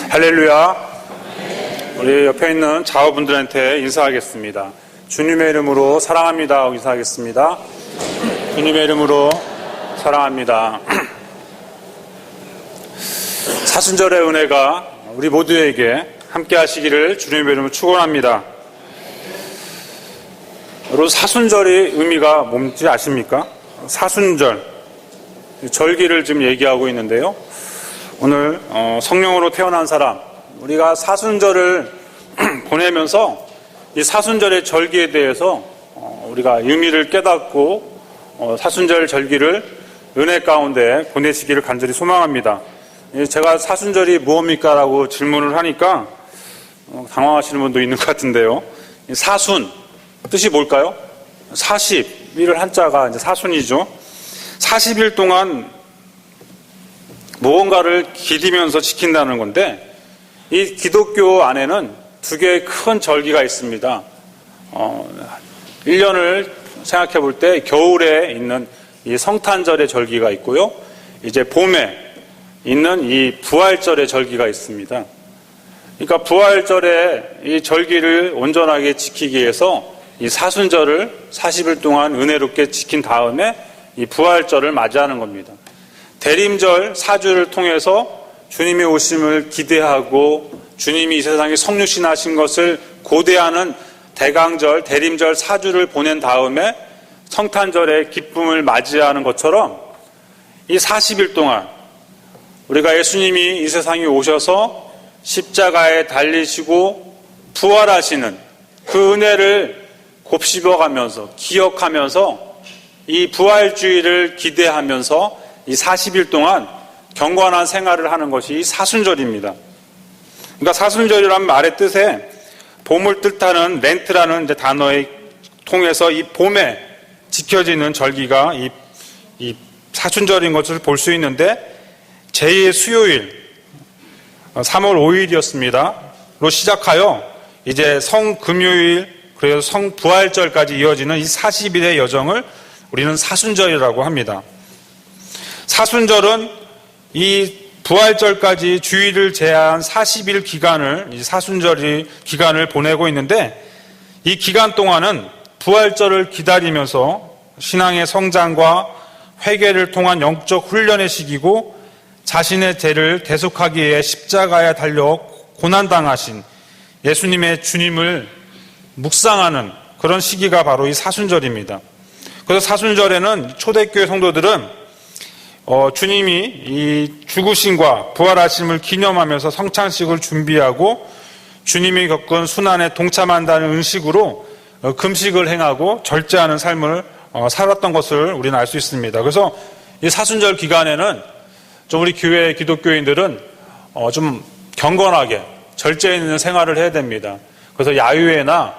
할렐루야. 우리 옆에 있는 자녀분들한테 인사하겠습니다. 주님의 이름으로 사랑합니다 하고 인사하겠습니다. 주님의 이름으로 사랑합니다. 사순절의 은혜가 우리 모두에게 함께 하시기를 주님의 이름으로 축원합니다. 여러분, 사순절의 의미가 뭔지 아십니까? 사순절, 절기를 지금 얘기하고 있는데요. 오늘 성령으로 태어난 사람, 우리가 사순절을 보내면서 이 사순절의 절기에 대해서 우리가 의미를 깨닫고 사순절 절기를 은혜 가운데 보내시기를 간절히 소망합니다. 제가 사순절이 무엇입니까? 라고 질문을 하니까 당황하시는 분도 있는 것 같은데요. 사순, 뜻이 뭘까요? 40일 한자가 이제 사순이죠. 40일 동안 무언가를 기리면서 지킨다는 건데, 이 기독교 안에는 두 개의 큰 절기가 있습니다. 1년을 생각해 볼 때 겨울에 있는 이 성탄절의 절기가 있고요. 이제 봄에 있는 이 부활절의 절기가 있습니다. 그러니까 부활절의 이 절기를 온전하게 지키기 위해서 이 사순절을 40일 동안 은혜롭게 지킨 다음에 이 부활절을 맞이하는 겁니다. 대림절 사주를 통해서 주님의 오심을 기대하고 주님이 이 세상에 성육신하신 것을 고대하는 대강절, 대림절 사주를 보낸 다음에 성탄절의 기쁨을 맞이하는 것처럼 이 40일 동안 우리가 예수님이 이 세상에 오셔서 십자가에 달리시고 부활하시는 그 은혜를 곱씹어가면서 기억하면서 이 부활주의를 기대하면서 이 40일 동안 경건한 생활을 하는 것이 이 사순절입니다. 그러니까 사순절이라는 말의 뜻에 봄을 뜻하는 렌트라는 이제 단어에 통해서 이 봄에 지켜지는 절기가 이 사순절인 것을 볼 수 있는데, 제2의 수요일 3월 5일이었습니다.로 시작하여 이제 성금요일, 그래서 성부활절까지 이어지는 이 40일의 여정을 우리는 사순절이라고 합니다. 사순절은 이 부활절까지 주일을 제한 40일 기간을, 이 사순절이 기간을 보내고 있는데, 이 기간 동안은 부활절을 기다리면서 신앙의 성장과 회개를 통한 영적 훈련의 시기고, 자신의 죄를 대속하기 위해 십자가에 달려 고난당하신 예수님의 주님을 묵상하는 그런 시기가 바로 이 사순절입니다. 그래서 사순절에는 초대교회 성도들은 주님이 이 죽으심과 부활하심을 기념하면서 성찬식을 준비하고 주님이 겪은 순환에 동참한다는 의식으로 금식을 행하고 절제하는 삶을 살았던 것을 우리는 알 수 있습니다. 그래서 이 사순절 기간에는 좀 우리 교회 기독교인들은 좀 경건하게 절제 있는 생활을 해야 됩니다. 그래서 야유회나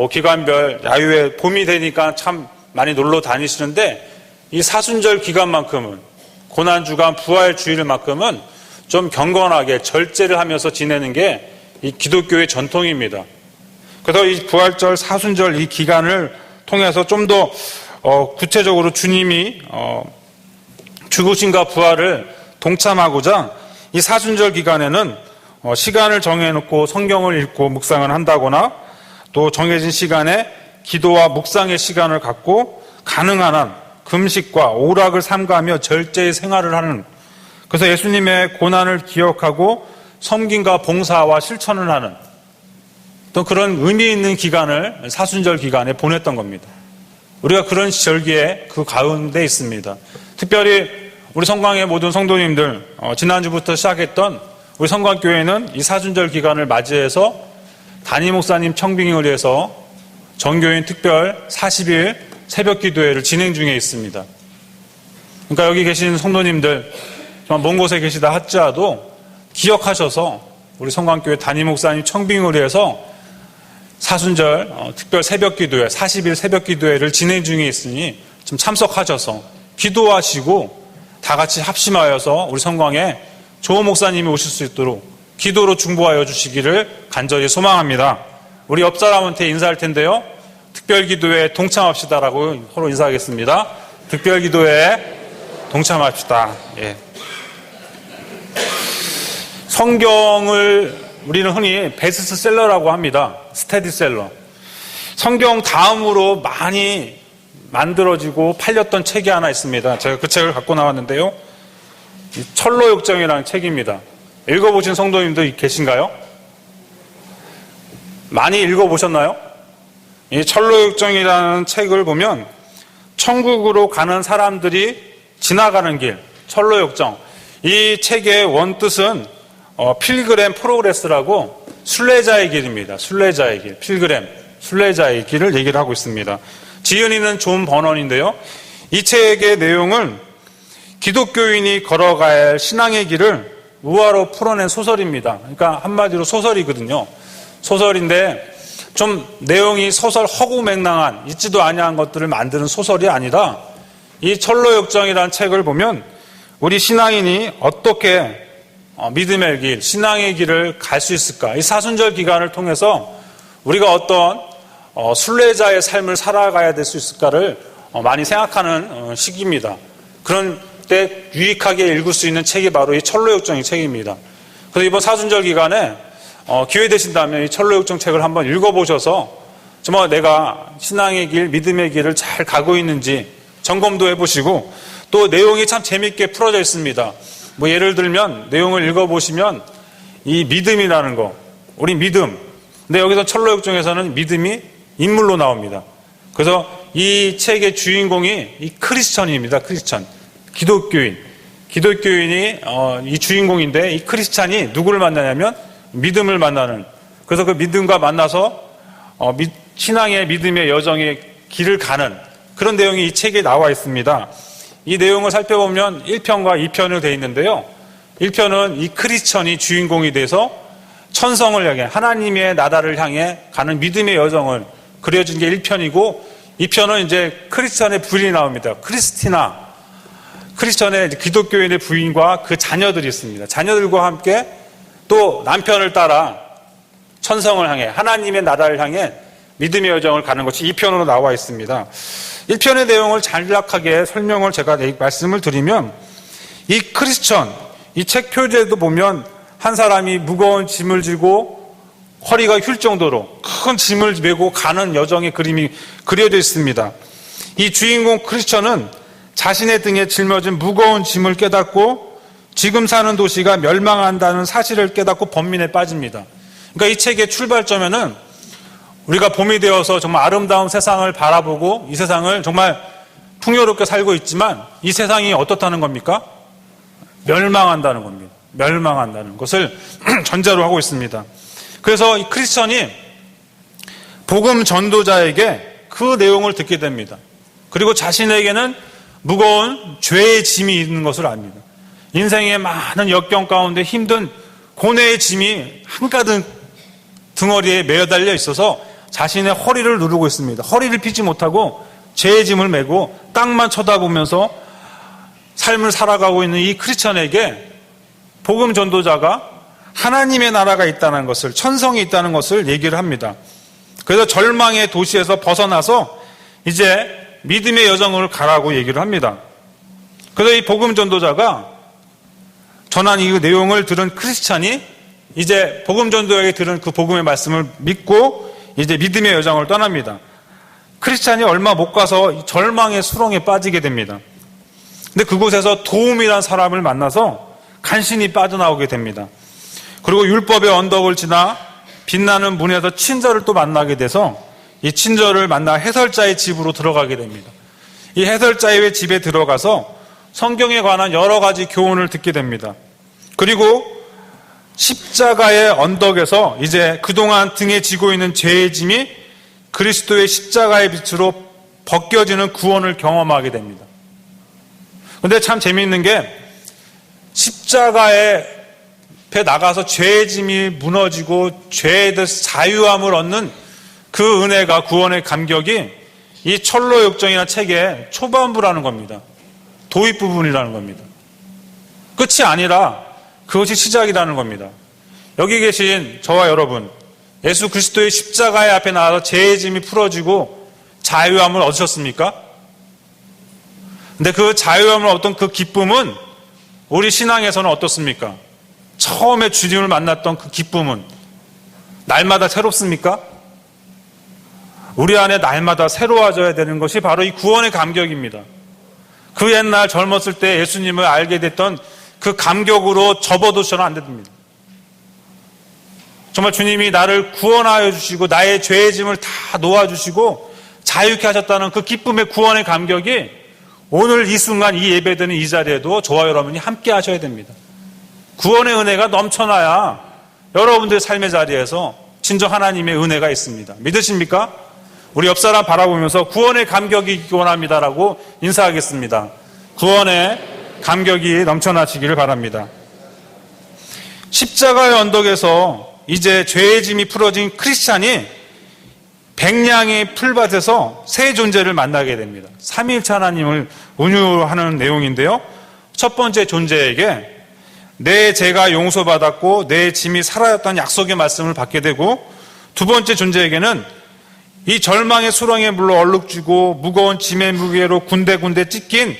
기간별 야유회, 봄이 되니까 참 많이 놀러 다니시는데, 이 사순절 기간만큼은, 고난주간 부활주일만큼은 좀 경건하게 절제를 하면서 지내는 게 이 기독교의 전통입니다. 그래서 이 부활절, 사순절 이 기간을 통해서 좀 더 구체적으로 주님이 죽으심과 부활을 동참하고자 이 사순절 기간에는 시간을 정해놓고 성경을 읽고 묵상을 한다거나, 또 정해진 시간에 기도와 묵상의 시간을 갖고 가능한 한 금식과 오락을 삼가며 절제의 생활을 하는, 그래서 예수님의 고난을 기억하고 섬김과 봉사와 실천을 하는 또 그런 의미 있는 기간을 사순절 기간에 보냈던 겁니다. 우리가 그런 절기에 그 가운데 있습니다. 특별히 우리 성광의 모든 성도님들, 지난주부터 시작했던 우리 성광교회는 이 사순절 기간을 맞이해서 담임 목사님 청빙을 위해서 정교인 특별 40일 새벽 기도회를 진행 중에 있습니다. 그러니까 여기 계신 성도님들, 정말 먼 곳에 계시다 할지라도 기억하셔서 우리 성광교회 담임 목사님 청빙을 위해서 사순절 특별 새벽 기도회, 40일 새벽 기도회를 진행 중에 있으니 좀 참석하셔서 기도하시고 다 같이 합심하여서 우리 성광에 좋은 목사님이 오실 수 있도록 기도로 중보하여 주시기를 간절히 소망합니다. 우리 옆 사람한테 인사할 텐데요. 특별 기도회에 동참합시다라고 서로 인사하겠습니다. 특별 기도회에 동참합시다. 예. 성경을 우리는 흔히 베스트셀러라고 합니다. 스테디셀러. 성경 다음으로 많이 만들어지고 팔렸던 책이 하나 있습니다. 제가 그 책을 갖고 나왔는데요. 철로역정이라는 책입니다. 읽어보신 성도님들 계신가요? 많이 읽어보셨나요? 이 철로역정이라는 책을 보면 천국으로 가는 사람들이 지나가는 길, 철로역정. 이 책의 원뜻은 필그램 프로그레스라고 순례자의 길입니다. 순례자의 길, 필그램, 순례자의 길을 얘기를 하고 있습니다. 지은이는 존 버넌인데요. 이 책의 내용은 기독교인이 걸어가야 할 신앙의 길을 우화로 풀어낸 소설입니다. 그러니까 한마디로 소설이거든요. 소설인데 좀 내용이 소설 허구맹랑한 있지도 아니한 것들을 만드는 소설이 아니라 이 철로역정이라는 책을 보면 우리 신앙인이 어떻게 믿음의 길, 신앙의 길을 갈 수 있을까? 이 사순절 기간을 통해서 우리가 어떤 순례자의 삶을 살아가야 될 수 있을까를 많이 생각하는 시기입니다. 그런 때 유익하게 읽을 수 있는 책이 바로 이 철로역정의 책입니다. 그래서 이번 사순절 기간에 기회 되신다면 이 철로역정 책을 한번 읽어보셔서 정말 내가 신앙의 길, 믿음의 길을 잘 가고 있는지 점검도 해보시고 또 내용이 참 재밌게 풀어져 있습니다. 뭐 예를 들면 내용을 읽어보시면 이 믿음이라는 거, 우리 믿음. 근데 여기서 철로역정에서는 믿음이 인물로 나옵니다. 그래서 이 책의 주인공이 이 크리스천입니다. 크리스천. 기독교인. 기독교인이 이 주인공인데 이 크리스찬이 누구를 만나냐면 믿음을 만나는. 그래서 그 믿음과 만나서 신앙의 믿음의 여정의 길을 가는 그런 내용이 이 책에 나와 있습니다. 이 내용을 살펴보면 1편과 2편으로 되어 있는데요. 1편은 이 크리스천이 주인공이 돼서 천성을 향해 하나님의 나라를 향해 가는 믿음의 여정을 그려진 게 1편이고 2편은 이제 크리스천의 부인이 나옵니다. 크리스티나. 크리스천의 기독교인의 부인과 그 자녀들이 있습니다. 자녀들과 함께 또 남편을 따라 천성을 향해 하나님의 나라를 향해 믿음의 여정을 가는 것이 2편으로 나와 있습니다. 1편의 내용을 간략하게 설명을 제가 말씀을 드리면 이 크리스천, 이 책 표지에도 보면 한 사람이 무거운 짐을 지고 허리가 휠 정도로 큰 짐을 메고 가는 여정의 그림이 그려져 있습니다. 이 주인공 크리스천은 자신의 등에 짊어진 무거운 짐을 깨닫고 지금 사는 도시가 멸망한다는 사실을 깨닫고 번민에 빠집니다. 그러니까 이 책의 출발점에는 우리가 봄이 되어서 정말 아름다운 세상을 바라보고 이 세상을 정말 풍요롭게 살고 있지만 이 세상이 어떻다는 겁니까? 멸망한다는 겁니다. 멸망한다는 것을 전제로 하고 있습니다. 그래서 이 크리스천이 복음 전도자에게 그 내용을 듣게 됩니다. 그리고 자신에게는 무거운 죄의 짐이 있는 것을 압니다. 인생의 많은 역경 가운데 힘든 고뇌의 짐이 한가득 등어리에 매어달려 있어서 자신의 허리를 누르고 있습니다. 허리를 펴지 못하고 죄의 짐을 메고 땅만 쳐다보면서 삶을 살아가고 있는 이 크리스천에게 복음 전도자가 하나님의 나라가 있다는 것을, 천성이 있다는 것을 얘기를 합니다. 그래서 절망의 도시에서 벗어나서 이제 믿음의 여정을 가라고 얘기를 합니다. 그래서 이 복음 전도자가 전한 이 내용을 들은 크리스찬이 이제 복음 전도자에게 들은 그 복음의 말씀을 믿고 이제 믿음의 여정을 떠납니다. 크리스찬이 얼마 못 가서 절망의 수렁에 빠지게 됩니다. 근데 그곳에서 도움이란 사람을 만나서 간신히 빠져나오게 됩니다. 그리고 율법의 언덕을 지나 빛나는 문에서 친절을 또 만나게 돼서 이 친절을 만나 해설자의 집으로 들어가게 됩니다. 이 해설자의 집에 들어가서 성경에 관한 여러 가지 교훈을 듣게 됩니다. 그리고 십자가의 언덕에서 이제 그동안 등에 지고 있는 죄의 짐이 그리스도의 십자가의 빛으로 벗겨지는 구원을 경험하게 됩니다. 근데 참 재미있는 게 십자가의 앞에 나가서 죄의 짐이 무너지고 죄에 대해서 자유함을 얻는 그 은혜가 구원의 감격이 이 철로역정이라는 책의 초반부라는 겁니다. 도입 부분이라는 겁니다. 끝이 아니라 그것이 시작이라는 겁니다. 여기 계신 저와 여러분, 예수 그리스도의 십자가의 앞에 나와서 죄의 짐이 풀어지고 자유함을 얻으셨습니까? 근데 그 자유함을 얻던 그 기쁨은 우리 신앙에서는 어떻습니까? 처음에 주님을 만났던 그 기쁨은 날마다 새롭습니까? 우리 안에 날마다 새로워져야 되는 것이 바로 이 구원의 감격입니다. 그 옛날 젊었을 때 예수님을 알게 됐던 그 감격으로 접어두셔는 안 됩니다. 정말 주님이 나를 구원하여 주시고 나의 죄의 짐을 다 놓아주시고 자유케 하셨다는 그 기쁨의 구원의 감격이 오늘 이 순간 이 예배드리는 이 자리에도 저와 여러분이 함께 하셔야 됩니다. 구원의 은혜가 넘쳐나야 여러분들의 삶의 자리에서 진정 하나님의 은혜가 있습니다. 믿으십니까? 우리 옆 사람 바라보면서 구원의 감격이 있기 원합니다라고 인사하겠습니다. 구원의 감격이 넘쳐나시기를 바랍니다. 십자가의 언덕에서 이제 죄의 짐이 풀어진 크리스찬이 백냥의 풀밭에서 새 존재를 만나게 됩니다. 삼위일체 하나님을 운유하는 내용인데요. 첫 번째 존재에게 내 죄가 용서받았고 내 짐이 사라졌다는 약속의 말씀을 받게 되고, 두 번째 존재에게는 이 절망의 수렁에 물러 얼룩지고 무거운 짐의 무게로 군데군데 찢긴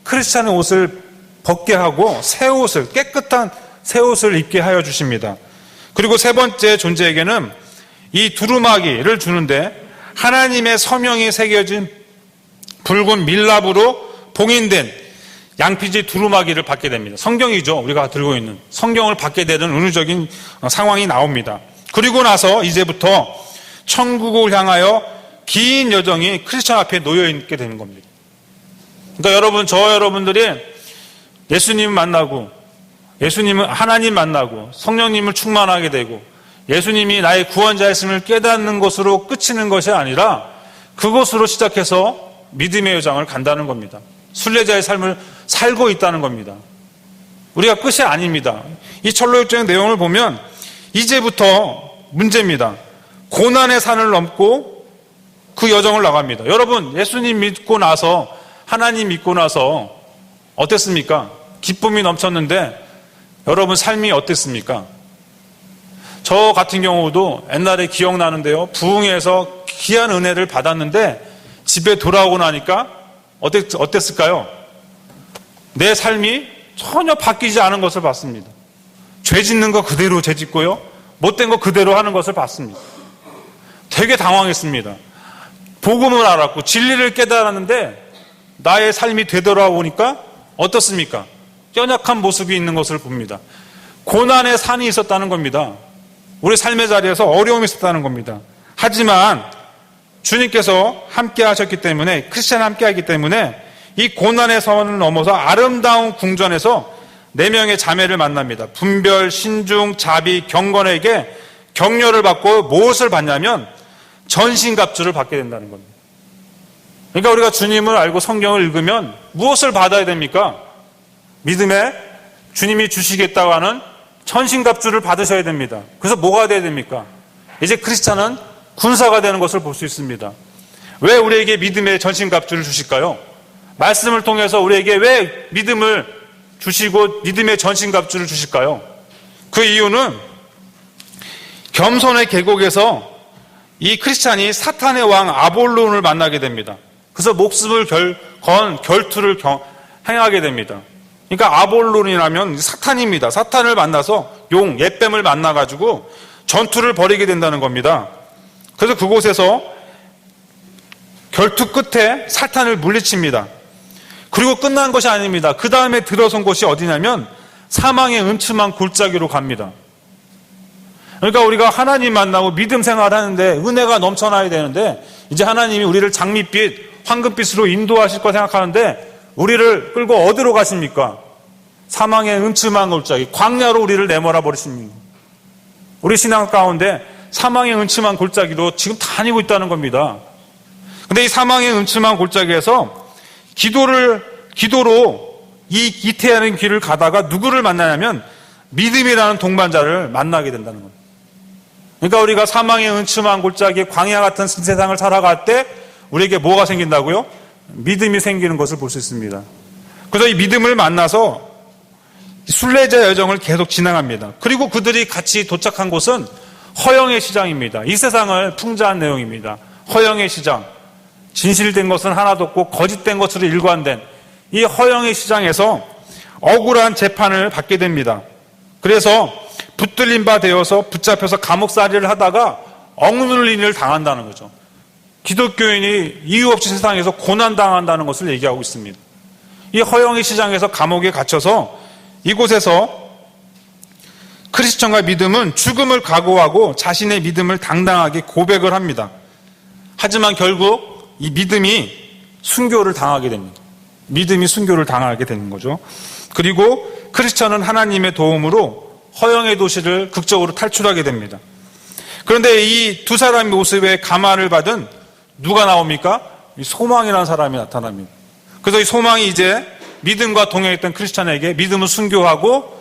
크리스찬의 옷을 벗게 하고 새 옷을, 깨끗한 새 옷을 입게 하여 주십니다. 그리고 세 번째 존재에게는 이 두루마기를 주는데 하나님의 서명이 새겨진 붉은 밀랍으로 봉인된 양피지 두루마기를 받게 됩니다. 성경이죠. 우리가 들고 있는 성경을 받게 되는 은유적인 상황이 나옵니다. 그리고 나서 이제부터 천국을 향하여 긴 여정이 크리스천 앞에 놓여 있게 되는 겁니다. 그러니까 여러분, 저와 여러분들이 예수님을 만나고 예수님을 하나님 만나고 성령님을 충만하게 되고 예수님이 나의 구원자였음을 깨닫는 것으로 그치는 것이 아니라 그것으로 시작해서 믿음의 여정을 간다는 겁니다. 순례자의 삶을 살고 있다는 겁니다. 우리가 끝이 아닙니다. 이 철로역정의 내용을 보면 이제부터 문제입니다. 고난의 산을 넘고 그 여정을 나갑니다. 여러분, 예수님 믿고 나서, 하나님 믿고 나서 어땠습니까? 기쁨이 넘쳤는데 여러분 삶이 어땠습니까? 저 같은 경우도 옛날에 기억나는데요. 부흥회에서 귀한 은혜를 받았는데 집에 돌아오고 나니까 어땠을까요? 내 삶이 전혀 바뀌지 않은 것을 봤습니다. 죄 짓는 거 그대로 죄 짓고요. 못된 거 그대로 하는 것을 봤습니다. 되게 당황했습니다. 복음을 알았고 진리를 깨달았는데 나의 삶이 되돌아오니까 어떻습니까? 연약한 모습이 있는 것을 봅니다. 고난의 산이 있었다는 겁니다. 우리 삶의 자리에서 어려움이 있었다는 겁니다. 하지만 주님께서 함께 하셨기 때문에, 크리스찬 함께 하기 때문에 이 고난의 선을 넘어서 아름다운 궁전에서 4명의 자매를 만납니다. 분별, 신중, 자비, 경건에게 격려를 받고 무엇을 받냐면 전신갑주를 받게 된다는 겁니다. 그러니까 우리가 주님을 알고 성경을 읽으면 무엇을 받아야 됩니까? 믿음에 주님이 주시겠다고 하는 전신갑주를 받으셔야 됩니다. 그래서 뭐가 돼야 됩니까? 이제 크리스찬은 군사가 되는 것을 볼 수 있습니다. 왜 우리에게 믿음의 전신갑주를 주실까요? 말씀을 통해서 우리에게 왜 믿음을 주시고 믿음의 전신갑주를 주실까요? 그 이유는 겸손의 계곡에서 이 크리스찬이 사탄의 왕 아볼론을 만나게 됩니다. 그래서 목숨을 건 결투를 행하게 됩니다. 그러니까 아볼론이라면 사탄입니다. 사탄을 만나서 옛뱀을 만나가지고 전투를 벌이게 된다는 겁니다. 그래서 그곳에서 결투 끝에 사탄을 물리칩니다. 그리고 끝난 것이 아닙니다. 그 다음에 들어선 곳이 어디냐면 사망의 음침한 골짜기로 갑니다. 그러니까 우리가 하나님 만나고 믿음 생활을 하는데 은혜가 넘쳐나야 되는데 이제 하나님이 우리를 장밋빛, 황금빛으로 인도하실 거 생각하는데 우리를 끌고 어디로 가십니까? 사망의 음침한 골짜기, 광야로 우리를 내몰아 버리십니다. 우리 신앙 가운데 사망의 음침한 골짜기로 지금 다니고 있다는 겁니다. 근데 이 사망의 음침한 골짜기에서 기도로 이 이태하는 길을 가다가 누구를 만나냐면 믿음이라는 동반자를 만나게 된다는 겁니다. 그러니까 우리가 사망의 음침한 골짜기, 광야 같은 세상을 살아갈 때 우리에게 뭐가 생긴다고요? 믿음이 생기는 것을 볼 수 있습니다. 그래서 이 믿음을 만나서 순례자 여정을 계속 진행합니다. 그리고 그들이 같이 도착한 곳은 허영의 시장입니다. 이 세상을 풍자한 내용입니다. 허영의 시장. 진실된 것은 하나도 없고 거짓된 것으로 일관된 이 허영의 시장에서 억울한 재판을 받게 됩니다. 그래서 붙들린 바 되어서 붙잡혀서 감옥살이를 하다가 억눌린 일을 당한다는 거죠. 기독교인이 이유 없이 세상에서 고난당한다는 것을 얘기하고 있습니다. 이 허영의 시장에서 감옥에 갇혀서 이곳에서 크리스천과 믿음은 죽음을 각오하고 자신의 믿음을 당당하게 고백을 합니다. 하지만 결국 이 믿음이 순교를 당하게 됩니다. 믿음이 순교를 당하게 되는 거죠. 그리고 크리스천은 하나님의 도움으로 허영의 도시를 극적으로 탈출하게 됩니다. 그런데 이 두 사람의 모습에 감화를 받은 누가 나옵니까? 이 소망이라는 사람이 나타납니다. 그래서 이 소망이 이제 믿음과 동행했던 크리스천에게 믿음을 순교하고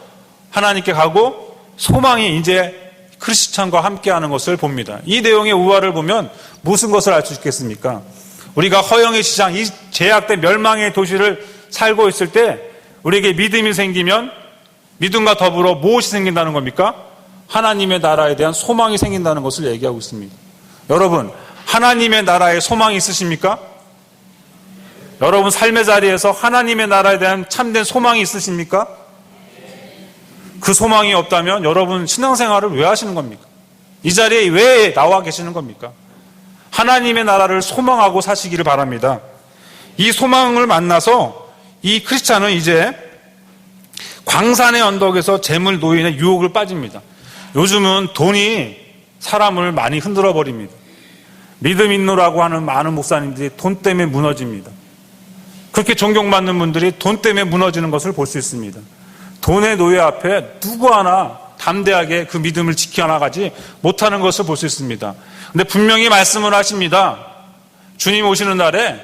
하나님께 가고 소망이 이제 크리스천과 함께하는 것을 봅니다. 이 내용의 우화를 보면 무슨 것을 알 수 있겠습니까? 우리가 허영의 시장, 이 제약된 멸망의 도시를 살고 있을 때 우리에게 믿음이 생기면 믿음과 더불어 무엇이 생긴다는 겁니까? 하나님의 나라에 대한 소망이 생긴다는 것을 얘기하고 있습니다. 여러분, 하나님의 나라에 소망이 있으십니까? 여러분 삶의 자리에서 하나님의 나라에 대한 참된 소망이 있으십니까? 그 소망이 없다면 여러분 신앙생활을 왜 하시는 겁니까? 이 자리에 왜 나와 계시는 겁니까? 하나님의 나라를 소망하고 사시기를 바랍니다. 이 소망을 만나서 이 크리스찬은 이제 광산의 언덕에서 재물 노인의 유혹을 빠집니다. 요즘은 돈이 사람을 많이 흔들어 버립니다. 믿음 있노라고 하는 많은 목사님들이 돈 때문에 무너집니다. 그렇게 존경받는 분들이 돈 때문에 무너지는 것을 볼 수 있습니다. 돈의 노예 앞에 누구 하나 담대하게 그 믿음을 지켜나가지 못하는 것을 볼 수 있습니다. 근데 분명히 말씀을 하십니다. 주님 오시는 날에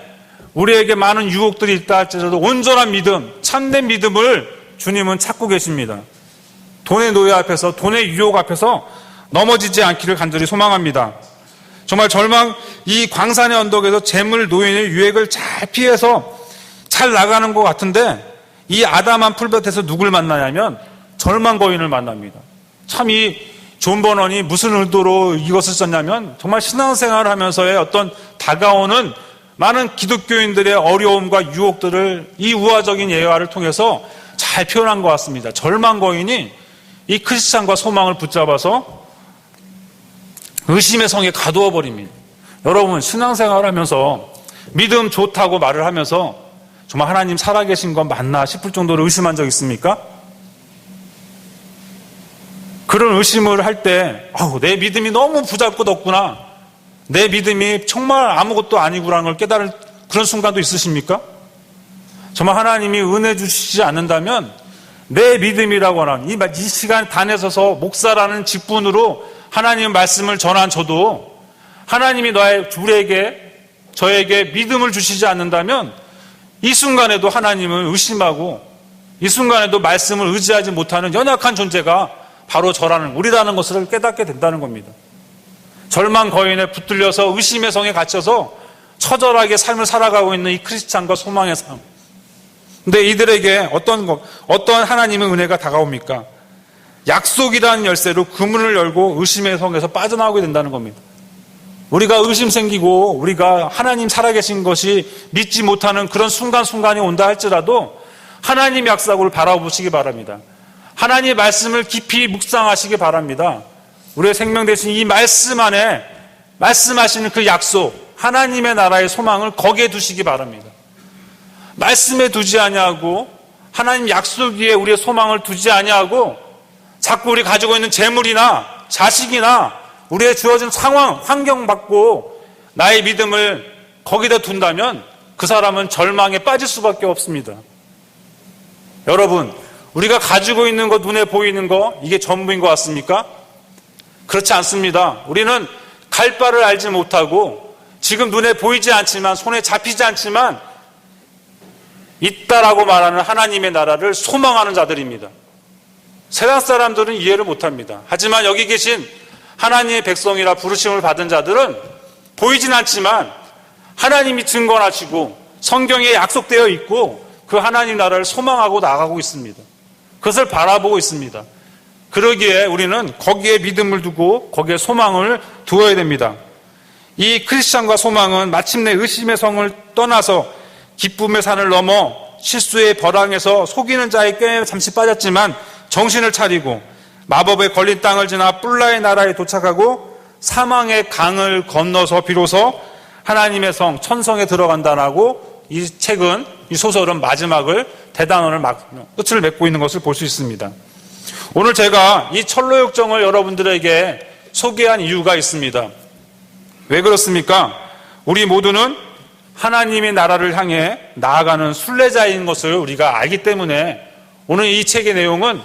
우리에게 많은 유혹들이 있다 할지라도 온전한 믿음, 참된 믿음을 주님은 찾고 계십니다. 돈의 노예 앞에서, 돈의 유혹 앞에서 넘어지지 않기를 간절히 소망합니다. 정말 이 광산의 언덕에서 재물 노인의 유혹을 잘 피해서 잘 나가는 것 같은데 이 아담한 풀밭에서 누굴 만나냐면 절망 거인을 만납니다. 참 이 존 버넌이 무슨 의도로 이것을 썼냐면 정말 신앙생활을 하면서의 어떤 다가오는 많은 기독교인들의 어려움과 유혹들을 이 우화적인 예화를 통해서 잘 표현한 것 같습니다. 절망 거인이 이 크리스찬과 소망을 붙잡아서 의심의 성에 가두어 버립니다. 여러분 신앙생활을 하면서 믿음 좋다고 말을 하면서 정말 하나님 살아계신 건 맞나 싶을 정도로 의심한 적 있습니까? 그런 의심을 할 때 내 믿음이 너무 부잘것없구나, 내 믿음이 정말 아무것도 아니구라는 걸 깨달을 그런 순간도 있으십니까? 정말 하나님이 은혜 주시지 않는다면 내 믿음이라고 하는 이 시간 단에 서서 목사라는 직분으로 하나님 말씀을 전한 저도 하나님이 저에게 믿음을 주시지 않는다면 이 순간에도 하나님을 의심하고 이 순간에도 말씀을 의지하지 못하는 연약한 존재가 바로 우리라는 것을 깨닫게 된다는 겁니다. 절망 거인에 붙들려서 의심의 성에 갇혀서 처절하게 삶을 살아가고 있는 이 크리스찬과 소망의 삶. 근데 이들에게 어떤 하나님의 은혜가 다가옵니까? 약속이라는 열쇠로 그 문을 열고 의심의 성에서 빠져나오게 된다는 겁니다. 우리가 의심 생기고 우리가 하나님 살아계신 것이 믿지 못하는 그런 순간순간이 온다 할지라도 하나님 약속을 바라보시기 바랍니다. 하나님의 말씀을 깊이 묵상하시기 바랍니다. 우리의 생명 되신 이 말씀 안에 말씀하시는 그 약속, 하나님의 나라의 소망을 거기에 두시기 바랍니다. 말씀에 두지 아니하고 하나님 약속 위에 우리의 소망을 두지 아니하고 자꾸 우리 가지고 있는 재물이나 자식이나 우리의 주어진 상황, 환경 받고 나의 믿음을 거기다 둔다면 그 사람은 절망에 빠질 수밖에 없습니다. 여러분, 우리가 가지고 있는 것, 눈에 보이는 것, 이게 전부인 것 같습니까? 그렇지 않습니다. 우리는 갈 바를 알지 못하고 지금 눈에 보이지 않지만, 손에 잡히지 않지만 있다라고 말하는 하나님의 나라를 소망하는 자들입니다. 세상 사람들은 이해를 못합니다. 하지만 여기 계신 하나님의 백성이라 부르심을 받은 자들은 보이진 않지만 하나님이 증거하시고 성경에 약속되어 있고 그 하나님 나라를 소망하고 나가고 있습니다. 그것을 바라보고 있습니다. 그러기에 우리는 거기에 믿음을 두고 거기에 소망을 두어야 됩니다. 이 크리스찬과 소망은 마침내 의심의 성을 떠나서 기쁨의 산을 넘어 실수의 벼랑에서 속이는 자의 꾀에 잠시 빠졌지만 정신을 차리고 마법에 걸린 땅을 지나 뿔라의 나라에 도착하고 사망의 강을 건너서 비로소 하나님의 성, 천성에 들어간다라고 이 책은, 이 소설은 마지막을, 대단원을 끝을 맺고 있는 것을 볼 수 있습니다. 오늘 제가 이 철로역정을 여러분들에게 소개한 이유가 있습니다. 왜 그렇습니까? 우리 모두는 하나님의 나라를 향해 나아가는 순례자인 것을 우리가 알기 때문에 오늘 이 책의 내용은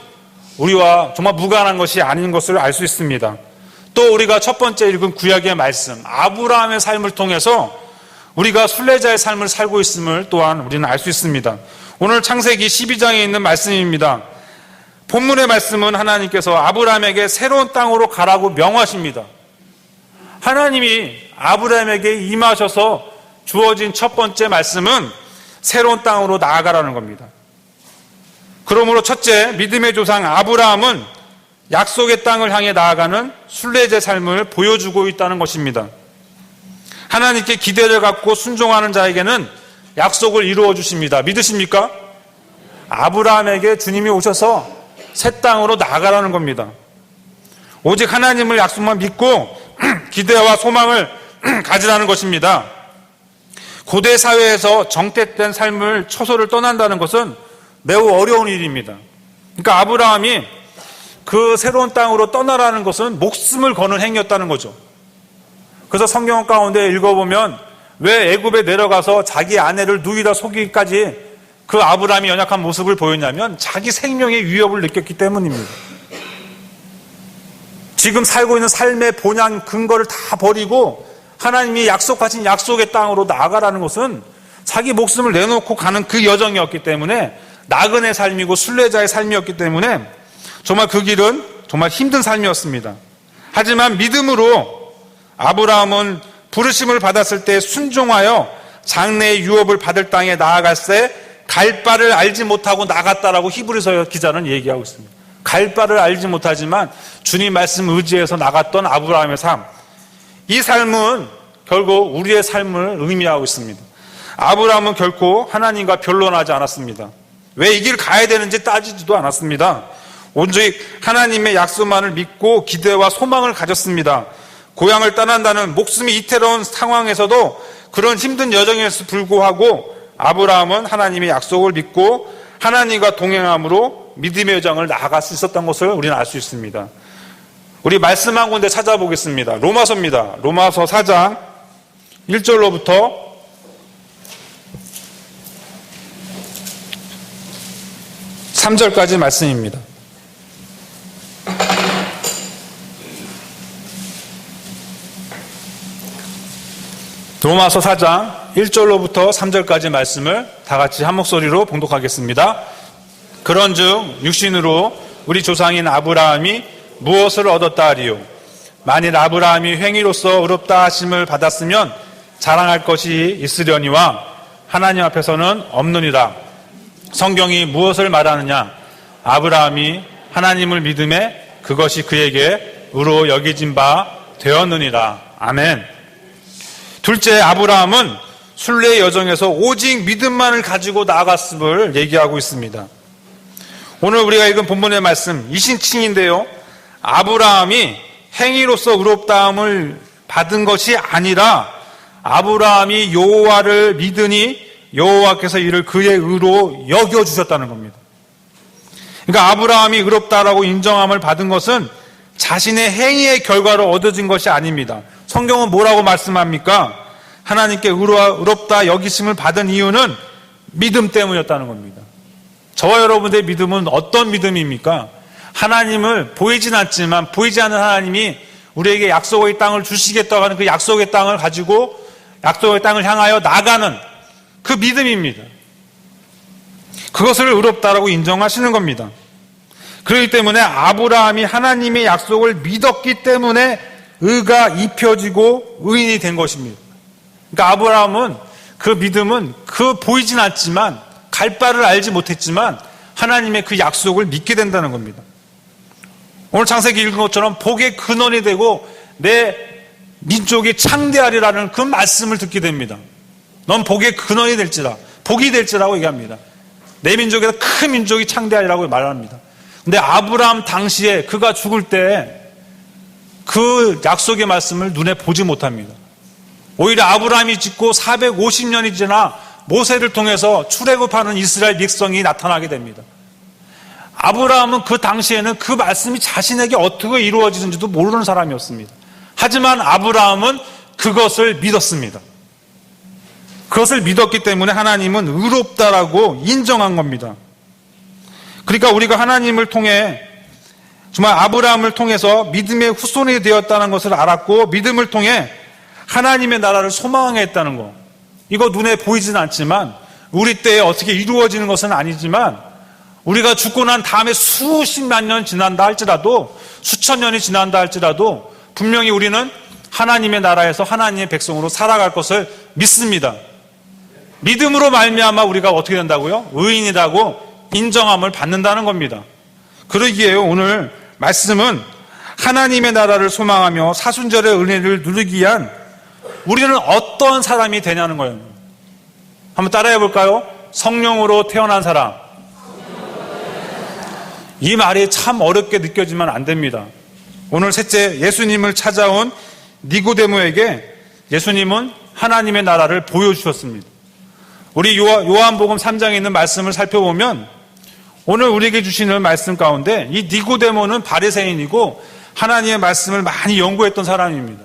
우리와 정말 무관한 것이 아닌 것을 알 수 있습니다. 또 우리가 첫 번째 읽은 구약의 말씀, 아브라함의 삶을 통해서 우리가 순례자의 삶을 살고 있음을 또한 우리는 알 수 있습니다. 오늘 창세기 12장에 있는 말씀입니다. 본문의 말씀은 하나님께서 아브라함에게 새로운 땅으로 가라고 명하십니다. 하나님이 아브라함에게 임하셔서 주어진 첫 번째 말씀은 새로운 땅으로 나아가라는 겁니다. 그러므로 첫째, 믿음의 조상 아브라함은 약속의 땅을 향해 나아가는 순례자의 삶을 보여주고 있다는 것입니다. 하나님께 기대를 갖고 순종하는 자에게는 약속을 이루어 주십니다. 믿으십니까? 아브라함에게 주님이 오셔서 새 땅으로 나아가라는 겁니다. 오직 하나님을 약속만 믿고 기대와 소망을 가지라는 것입니다. 고대 사회에서 정택된 삶을 처소를 떠난다는 것은 매우 어려운 일입니다. 그러니까 아브라함이 그 새로운 땅으로 떠나라는 것은 목숨을 거는 행위였다는 거죠. 그래서 성경 가운데 읽어보면 왜 애굽에 내려가서 자기 아내를 누이다 속이기까지 그 아브라함이 연약한 모습을 보였냐면 자기 생명의 위협을 느꼈기 때문입니다. 지금 살고 있는 삶의 본향 근거를 다 버리고 하나님이 약속하신 약속의 땅으로 나아가라는 것은 자기 목숨을 내놓고 가는 그 여정이었기 때문에 나그네 삶이고 순례자의 삶이었기 때문에 정말 그 길은 정말 힘든 삶이었습니다. 하지만 믿음으로 아브라함은 부르심을 받았을 때 순종하여 장래의 유업을 받을 땅에 나아갈새 갈 바를 알지 못하고 나갔다라고 히브리서 기자는 얘기하고 있습니다. 갈 바를 알지 못하지만 주님 말씀 의지해서 나갔던 아브라함의 삶, 이 삶은 결국 우리의 삶을 의미하고 있습니다. 아브라함은 결코 하나님과 변론하지 않았습니다. 왜 이 길 가야 되는지 따지지도 않았습니다. 오직 하나님의 약속만을 믿고 기대와 소망을 가졌습니다. 고향을 떠난다는 목숨이 이태로운 상황에서도 그런 힘든 여정에서 불구하고 아브라함은 하나님의 약속을 믿고 하나님과 동행함으로 믿음의 여정을 나아갈 수 있었던 것을 우리는 알 수 있습니다. 우리 말씀 한 군데 찾아보겠습니다. 로마서입니다. 로마서 4장 1절로부터 3절까지 말씀입니다. 로마서 4장 1절로부터 3절까지 말씀을 다 같이 한 목소리로 봉독하겠습니다. 그런즉 육신으로 우리 조상인 아브라함이 무엇을 얻었다 하리요? 만일 아브라함이 행위로서 의롭다 하심을 받았으면 자랑할 것이 있으려니와 하나님 앞에서는 없느니라. 성경이 무엇을 말하느냐? 아브라함이 하나님을 믿음에 그것이 그에게 의로 여겨진 바 되었느니라. 아멘. 둘째, 아브라함은 순례의 여정에서 오직 믿음만을 가지고 나아갔음을 얘기하고 있습니다. 오늘 우리가 읽은 본문의 말씀 이신칭인데요, 아브라함이 행위로서 의롭다함을 받은 것이 아니라 아브라함이 여호와를 믿으니 여호와께서 이를 그의 의로 여겨주셨다는 겁니다. 그러니까 아브라함이 의롭다라고 인정함을 받은 것은 자신의 행위의 결과로 얻어진 것이 아닙니다. 성경은 뭐라고 말씀합니까? 하나님께 의롭다 여기심을 받은 이유는 믿음 때문이었다는 겁니다. 저와 여러분들의 믿음은 어떤 믿음입니까? 하나님을 보이진 않지만 보이지 않는 하나님이 우리에게 약속의 땅을 주시겠다고 하는 그 약속의 땅을 가지고 약속의 땅을 향하여 나가는 그 믿음입니다. 그것을 의롭다라고 인정하시는 겁니다. 그렇기 때문에 아브라함이 하나님의 약속을 믿었기 때문에 의가 입혀지고 의인이 된 것입니다. 그러니까 아브라함은 그 믿음은 그 보이진 않지만 갈 바를 알지 못했지만 하나님의 그 약속을 믿게 된다는 겁니다. 오늘 창세기 읽은 것처럼 복의 근원이 되고 내 민족이 창대하리라는 그 말씀을 듣게 됩니다. 넌 복의 근원이 될지라, 복이 될지라고 얘기합니다. 내 민족에서 큰 민족이 창대하리라고 말합니다. 근데 아브라함 당시에 그가 죽을 때 그 약속의 말씀을 눈에 보지 못합니다. 오히려 아브라함이 짓고 450년이 지나 모세를 통해서 출애굽하는 이스라엘 백성이 나타나게 됩니다. 아브라함은 그 당시에는 그 말씀이 자신에게 어떻게 이루어지는지도 모르는 사람이었습니다. 하지만 아브라함은 그것을 믿었습니다. 그것을 믿었기 때문에 하나님은 의롭다라고 인정한 겁니다. 그러니까 우리가 하나님을 통해 정말 아브라함을 통해서 믿음의 후손이 되었다는 것을 알았고 믿음을 통해 하나님의 나라를 소망했다는 것. 이거 눈에 보이진 않지만 우리 때에 어떻게 이루어지는 것은 아니지만 우리가 죽고 난 다음에 수십만 년 지난다 할지라도 수천 년이 지난다 할지라도 분명히 우리는 하나님의 나라에서 하나님의 백성으로 살아갈 것을 믿습니다. 믿음으로 말미암아 우리가 어떻게 된다고요? 의인이라고 인정함을 받는다는 겁니다. 그러기에 오늘 말씀은 하나님의 나라를 소망하며 사순절의 은혜를 누리기 위한 우리는 어떤 사람이 되냐는 거예요. 한번 따라해 볼까요? 성령으로 태어난 사람. 이 말이 참 어렵게 느껴지면 안 됩니다. 오늘 셋째, 예수님을 찾아온 니고데모에게 예수님은 하나님의 나라를 보여주셨습니다. 우리 요한복음 3장에 있는 말씀을 살펴보면 오늘 우리에게 주시는 말씀 가운데 이 니고데모는 바리새인이고 하나님의 말씀을 많이 연구했던 사람입니다.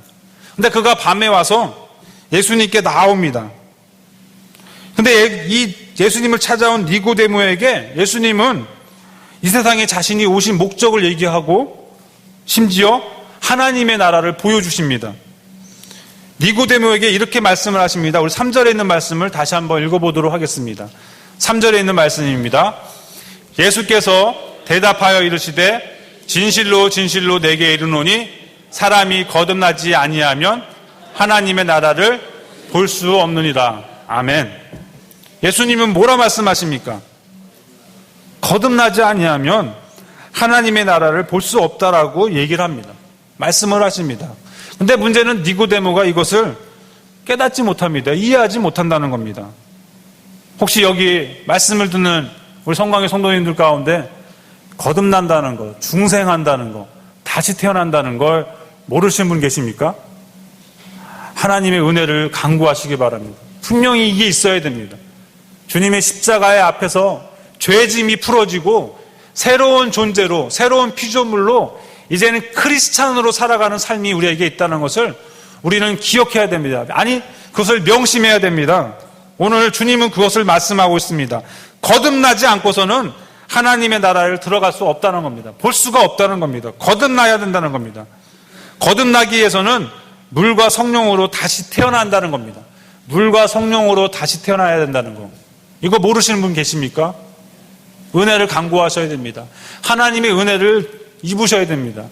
근데 그가 밤에 와서 예수님께 나옵니다. 근데 이 예수님을 찾아온 니고데모에게 예수님은 이 세상에 자신이 오신 목적을 얘기하고 심지어 하나님의 나라를 보여주십니다. 니고데모에게 이렇게 말씀을 하십니다. 우리 3절에 있는 말씀을 다시 한번 읽어보도록 하겠습니다. 3절에 있는 말씀입니다. 예수께서 대답하여 이르시되 진실로 진실로 내게 이르노니 사람이 거듭나지 아니하면 하나님의 나라를 볼 수 없느니라. 아멘. 예수님은 뭐라 말씀하십니까? 거듭나지 아니하면 하나님의 나라를 볼 수 없다라고 얘기를 합니다. 말씀을 하십니다. 근데 문제는 니고데모가 이것을 깨닫지 못합니다. 이해하지 못한다는 겁니다. 혹시 여기 말씀을 듣는 우리 성광의 성도님들 가운데 거듭난다는 것, 중생한다는 것, 다시 태어난다는 걸 모르시는 분 계십니까? 하나님의 은혜를 간구하시기 바랍니다. 분명히 이게 있어야 됩니다. 주님의 십자가의 앞에서 죄짐이 풀어지고 새로운 존재로, 새로운 피조물로 이제는 크리스찬으로 살아가는 삶이 우리에게 있다는 것을 우리는 기억해야 됩니다. 아니, 그것을 명심해야 됩니다. 오늘 주님은 그것을 말씀하고 있습니다. 거듭나지 않고서는 하나님의 나라를 들어갈 수 없다는 겁니다. 볼 수가 없다는 겁니다. 거듭나야 된다는 겁니다. 거듭나기 위해서는 물과 성령으로 다시 태어난다는 겁니다. 물과 성령으로 다시 태어나야 된다는 거. 이거 모르시는 분 계십니까? 은혜를 간구하셔야 됩니다. 하나님의 은혜를 입으셔야 됩니다.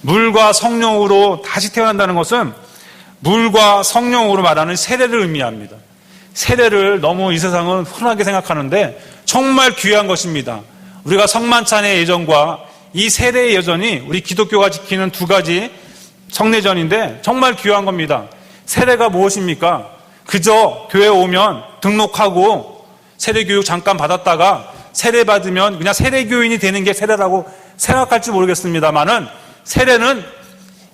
물과 성령으로 다시 태어난다는 것은 물과 성령으로 말하는 세례를 의미합니다. 세례를 너무 이 세상은 흔하게 생각하는데 정말 귀한 것입니다. 우리가 성만찬의 예전과 이 세례의 예전이 우리 기독교가 지키는 두 가지 성례전인데 정말 귀한 겁니다. 세례가 무엇입니까? 그저 교회 오면 등록하고 세례교육 잠깐 받았다가 세례 받으면 그냥 세례교인이 되는 게 세례라고 생각할지 모르겠습니다만은 세례는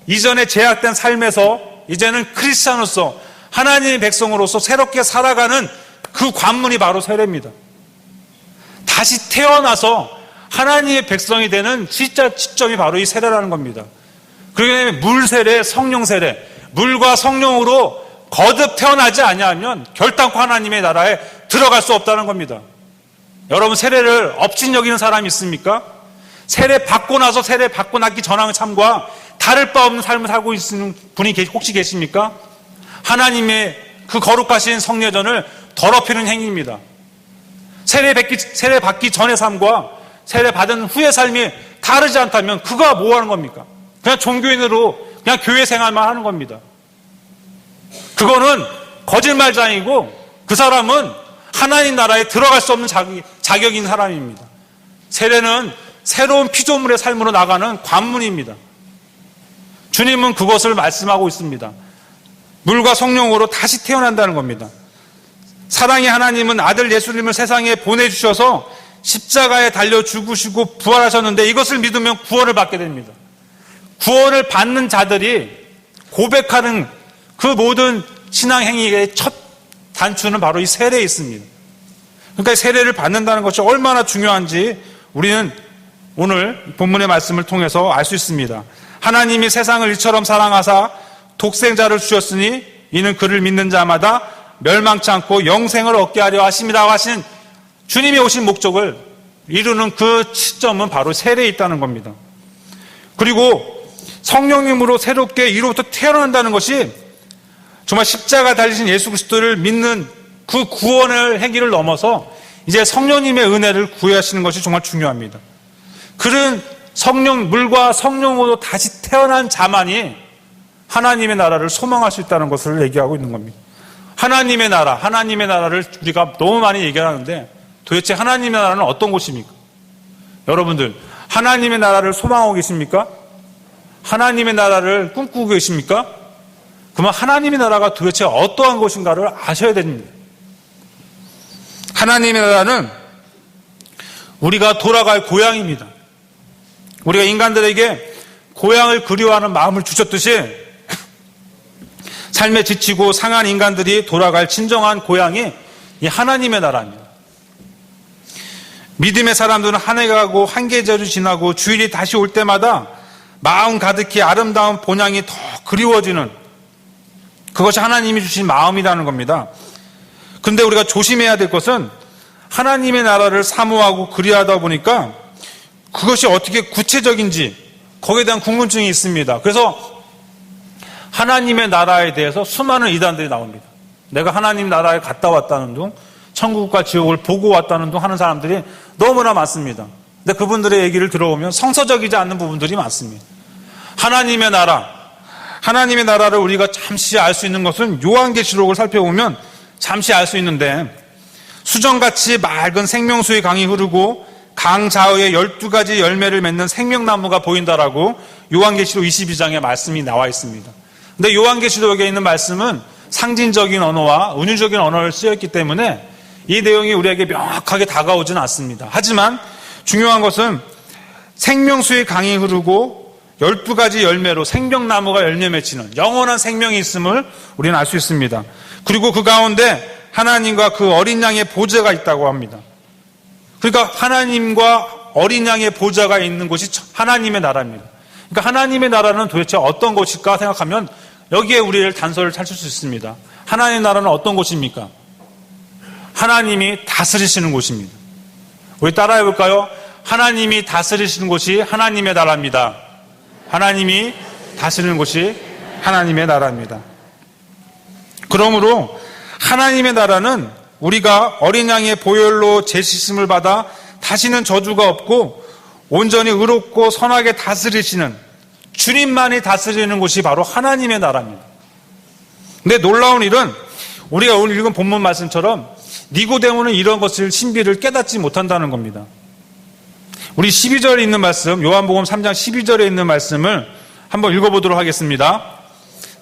이전에 제약된 삶에서 이제는 크리스찬으로서 하나님의 백성으로서 새롭게 살아가는 그 관문이 바로 세례입니다. 다시 태어나서 하나님의 백성이 되는 진짜 시점이 바로 이 세례라는 겁니다. 그렇기 때문에 물세례, 성령세례, 물과 성령으로 거듭 태어나지 아니하면 결단코 하나님의 나라에 들어갈 수 없다는 겁니다. 여러분 세례를 업신여기는 사람이 있습니까? 세례 받고 나서 세례 받고 났기 전하는 삶과 다를 바 없는 삶을 살고 있는 분이 혹시 계십니까? 하나님의 그 거룩하신 성례전을 더럽히는 행위입니다. 세례 받기 전의 삶과 세례 받은 후의 삶이 다르지 않다면 그가 뭐 하는 겁니까? 그냥 종교인으로 그냥 교회 생활만 하는 겁니다. 그거는 거짓말장이고 그 사람은 하나님 나라에 들어갈 수 없는 자격인 사람입니다. 세례는 새로운 피조물의 삶으로 나가는 관문입니다. 주님은 그것을 말씀하고 있습니다. 물과 성령으로 다시 태어난다는 겁니다. 사랑의 하나님은 아들 예수님을 세상에 보내주셔서 십자가에 달려 죽으시고 부활하셨는데 이것을 믿으면 구원을 받게 됩니다. 구원을 받는 자들이 고백하는 그 모든 신앙 행위의 첫 단추는 바로 이 세례에 있습니다. 그러니까 세례를 받는다는 것이 얼마나 중요한지 우리는 오늘 본문의 말씀을 통해서 알 수 있습니다. 하나님이 세상을 이처럼 사랑하사 독생자를 주셨으니 이는 그를 믿는 자마다 멸망치 않고 영생을 얻게 하려 하심이라고 하신 주님이 오신 목적을 이루는 그 시점은 바로 세례에 있다는 겁니다. 그리고 성령님으로 새롭게 이로부터 태어난다는 것이 정말 십자가 달리신 예수 그리스도를 믿는 그 구원의 행위를 넘어서 이제 성령님의 은혜를 구하시는 것이 정말 중요합니다. 그런 물과 성령으로 다시 태어난 자만이 하나님의 나라를 소망할 수 있다는 것을 얘기하고 있는 겁니다. 하나님의 나라를 우리가 너무 많이 얘기하는데 도대체 하나님의 나라는 어떤 곳입니까? 여러분들, 하나님의 나라를 소망하고 계십니까? 하나님의 나라를 꿈꾸고 계십니까? 그러면 하나님의 나라가 도대체 어떠한 것인가를 아셔야 됩니다. 하나님의 나라는 우리가 돌아갈 고향입니다. 우리가 인간들에게 고향을 그리워하는 마음을 주셨듯이 삶에 지치고 상한 인간들이 돌아갈 진정한 고향이 이 하나님의 나라입니다. 믿음의 사람들은 한 해가 가고 한 계절이 지나고 주일이 다시 올 때마다 마음 가득히 아름다운 본향이 더 그리워지는 그것이 하나님이 주신 마음이라는 겁니다. 그런데 우리가 조심해야 될 것은 하나님의 나라를 사모하고 그리하다 보니까 그것이 어떻게 구체적인지 거기에 대한 궁금증이 있습니다. 그래서 하나님의 나라에 대해서 수많은 이단들이 나옵니다. 내가 하나님 나라에 갔다 왔다는 둥, 천국과 지옥을 보고 왔다는 둥 하는 사람들이 너무나 많습니다. 근데 그분들의 얘기를 들어보면 성서적이지 않는 부분들이 많습니다. 하나님의 나라를 우리가 잠시 알 수 있는 것은 요한계시록을 살펴보면 잠시 알 수 있는데 수정같이 맑은 생명수의 강이 흐르고 강 좌우에 12가지 열매를 맺는 생명나무가 보인다라고 요한계시록 22장에 말씀이 나와 있습니다. 근데 요한계시록에 있는 말씀은 상징적인 언어와 은유적인 언어를 쓰였기 때문에 이 내용이 우리에게 명확하게 다가오지는 않습니다. 하지만 중요한 것은 생명수의 강이 흐르고 12가지 열매로 생명나무가 열매 맺히는 영원한 생명이 있음을 우리는 알 수 있습니다. 그리고 그 가운데 하나님과 그 어린 양의 보좌가 있다고 합니다. 그러니까 하나님과 어린 양의 보좌가 있는 곳이 하나님의 나라입니다. 그러니까 하나님의 나라는 도대체 어떤 곳일까 생각하면 여기에 우리를 단서를 찾을 수 있습니다. 하나님의 나라는 어떤 곳입니까? 하나님이 다스리시는 곳입니다. 우리 따라해 볼까요? 하나님이 다스리시는 곳이 하나님의 나라입니다. 하나님이 다스리는 곳이 하나님의 나라입니다. 그러므로 하나님의 나라는 우리가 어린 양의 보혈로 죄 씻음을 받아 다시는 저주가 없고 온전히 의롭고 선하게 다스리시는 주님만이 다스리는 곳이 바로 하나님의 나라입니다. 근데 놀라운 일은 우리가 오늘 읽은 본문 말씀처럼 니고데모는 이런 것을 신비를 깨닫지 못한다는 겁니다. 우리 12절에 있는 말씀, 요한복음 3장 12절에 있는 말씀을 한번 읽어보도록 하겠습니다.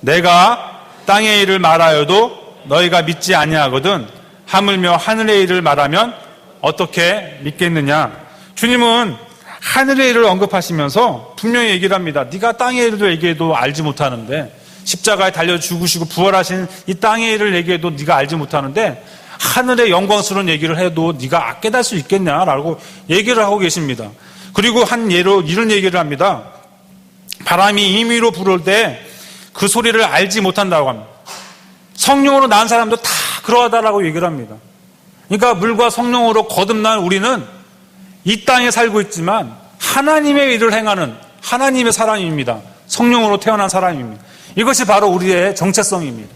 내가 땅의 일을 말하여도 너희가 믿지 아니하거든 하물며 하늘의 일을 말하면 어떻게 믿겠느냐. 주님은 하늘의 일을 언급하시면서 분명히 얘기를 합니다. 네가 땅의 일을 얘기해도 알지 못하는데, 십자가에 달려 죽으시고 부활하신 이 땅의 일을 얘기해도 네가 알지 못하는데 하늘의 영광스러운 얘기를 해도 네가 깨달을 수 있겠냐라고 얘기를 하고 계십니다. 그리고 한 예로 이런 얘기를 합니다. 바람이 임의로 부를 때 그 소리를 알지 못한다고 합니다. 성령으로 난 사람도 다 그러하다라고 얘기를 합니다. 그러니까 물과 성령으로 거듭난 우리는 이 땅에 살고 있지만 하나님의 일을 행하는 하나님의 사람입니다. 성령으로 태어난 사람입니다. 이것이 바로 우리의 정체성입니다.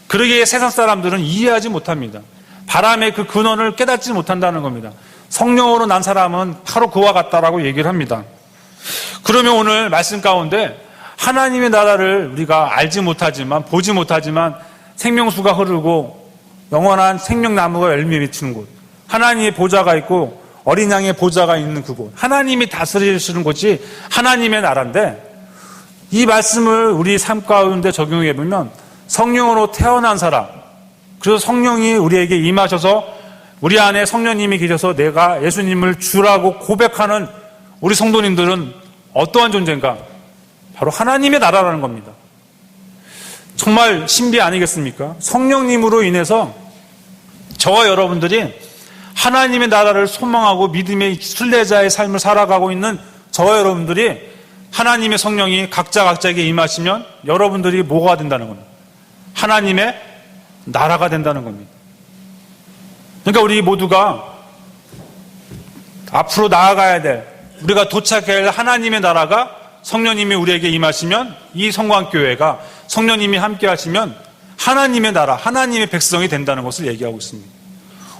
그러기에 세상 사람들은 이해하지 못합니다. 바람의 그 근원을 깨닫지 못한다는 겁니다. 성령으로 난 사람은 바로 그와 같다라고 얘기를 합니다. 그러면 오늘 말씀 가운데 하나님의 나라를 우리가 알지 못하지만 보지 못하지만 생명수가 흐르고 영원한 생명나무가 열매 맺히는 곳, 하나님의 보좌가 있고 어린 양의 보좌가 있는 그곳, 하나님이 다스리시는 곳이 하나님의 나라인데, 이 말씀을 우리 삶 가운데 적용해 보면 성령으로 태어난 사람, 그래서 성령이 우리에게 임하셔서 우리 안에 성령님이 계셔서 내가 예수님을 주라고 고백하는 우리 성도님들은 어떠한 존재인가? 바로 하나님의 나라라는 겁니다. 정말 신비 아니겠습니까? 성령님으로 인해서 저와 여러분들이 하나님의 나라를 소망하고 믿음의 순례자의 삶을 살아가고 있는 저와 여러분들이 하나님의 성령이 각자에게 임하시면 여러분들이 뭐가 된다는 겁니다. 하나님의 나라가 된다는 겁니다. 그러니까 우리 모두가 앞으로 나아가야 될, 우리가 도착해야 할 하나님의 나라가 성령님이 우리에게 임하시면, 이 성광교회가 성령님이 함께 하시면 하나님의 나라, 하나님의 백성이 된다는 것을 얘기하고 있습니다.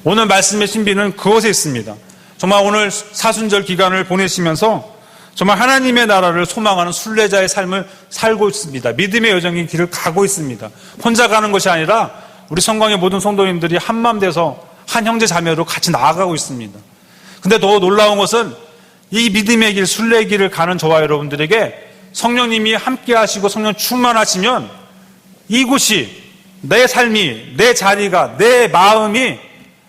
오늘 말씀의 신비는 그것에 있습니다. 정말 오늘 사순절 기간을 보내시면서 정말 하나님의 나라를 소망하는 순례자의 삶을 살고 있습니다. 믿음의 여정의 길을 가고 있습니다. 혼자 가는 것이 아니라 우리 성광의 모든 성도님들이 한마음 돼서 한 형제 자매로 같이 나아가고 있습니다. 근데 더 놀라운 것은 이 믿음의 길, 순례의 길을 가는 저와 여러분들에게 성령님이 함께 하시고 성령 충만하시면 이곳이, 내 삶이, 내 자리가, 내 마음이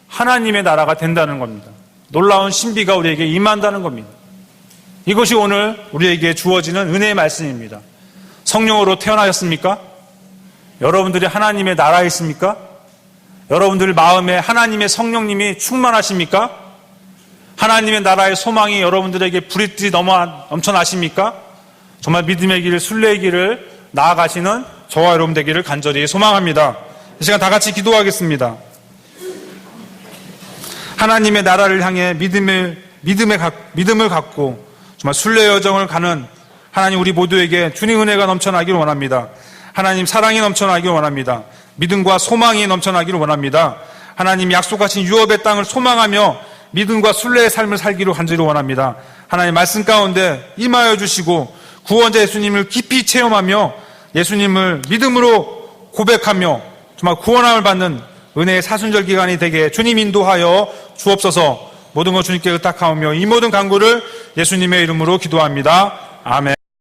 하나님의 나라가 된다는 겁니다. 놀라운 신비가 우리에게 임한다는 겁니다. 이것이 오늘 우리에게 주어지는 은혜의 말씀입니다. 성령으로 태어나셨습니까? 여러분들이 하나님의 나라에 있습니까? 여러분들 마음에 하나님의 성령님이 충만하십니까? 하나님의 나라의 소망이 여러분들에게 불이 넘쳐나십니까? 정말 믿음의 길, 순례의 길을 나아가시는 저와 여러분 되기를 간절히 소망합니다. 이 시간 다 같이 기도하겠습니다. 하나님의 나라를 향해 믿음을 갖고 정말 순례 여정을 가는 하나님, 우리 모두에게 주님 은혜가 넘쳐나기를 원합니다. 하나님 사랑이 넘쳐나기를 원합니다. 믿음과 소망이 넘쳐나기를 원합니다. 하나님 약속하신 유업의 땅을 소망하며 믿음과 순례의 삶을 살기를 간절히 원합니다. 하나님 말씀 가운데 임하여 주시고 구원자 예수님을 깊이 체험하며 예수님을 믿음으로 고백하며 정말 구원함을 받는 은혜의 사순절 기간이 되게 주님 인도하여 주옵소서. 모든 것 주님께 의탁하오며 이 모든 간구를 예수님의 이름으로 기도합니다. 아멘.